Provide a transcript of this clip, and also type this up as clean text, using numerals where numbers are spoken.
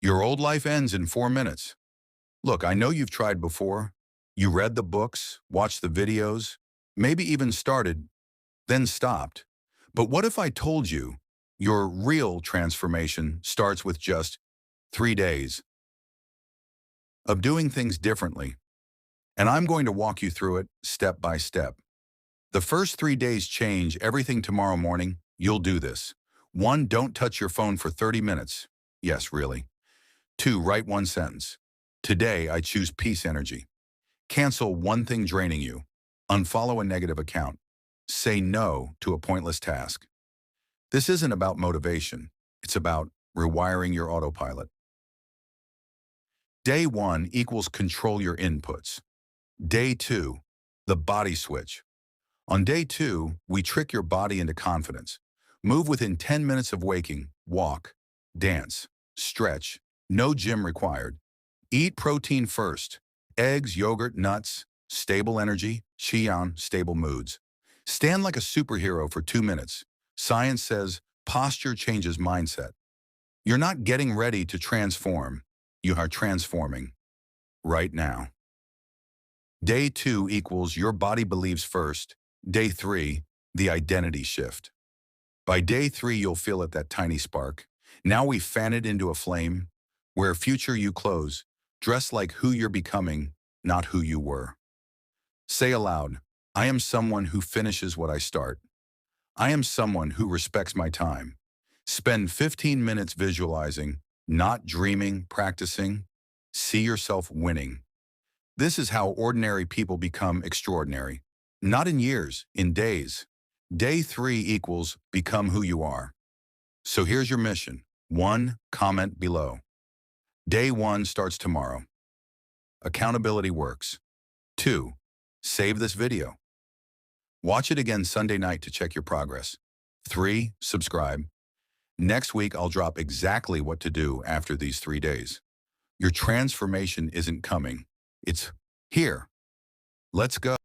Your old life ends in 4 minutes. Look, I know you've tried before. You read the books, watched the videos, maybe even started, then stopped. But what if I told you your real transformation starts with just 3 days of doing things differently? And I'm going to walk you through it step by step. The first 3 days change everything tomorrow morning. You'll do this. 1, don't touch your phone for 30 minutes. Yes, really. 2, write one sentence. Today, I choose peace energy. Cancel one thing draining you. Unfollow a negative account. Say no to a pointless task. This isn't about motivation. It's about rewiring your autopilot. Day 1 equals control your inputs. Day 2, the body switch. On day 2, we trick your body into confidence. Move within 10 minutes of waking, walk, dance, stretch, no gym required. Eat protein first, eggs, yogurt, nuts, stable energy, Qian, stable moods. Stand like a superhero for 2 minutes. Science says posture changes mindset. You're not getting ready to transform, you are transforming right now. Day 2 equals your body believes first. Day 3, the identity shift. By day 3, you'll feel it, that tiny spark. Now we fan it into a flame, where future you close, dress like who you're becoming, not who you were. Say aloud, I am someone who finishes what I start. I am someone who respects my time. Spend 15 minutes visualizing, not dreaming, practicing. See yourself winning. This is how ordinary people become extraordinary. Not in years, in days. Day 3 equals become who you are. So here's your mission. 1, comment below. Day 1 starts tomorrow. Accountability works. 2, save this video. Watch it again Sunday night to check your progress. 3, subscribe. Next week, I'll drop exactly what to do after these 3 days. Your transformation isn't coming. It's here. Let's go.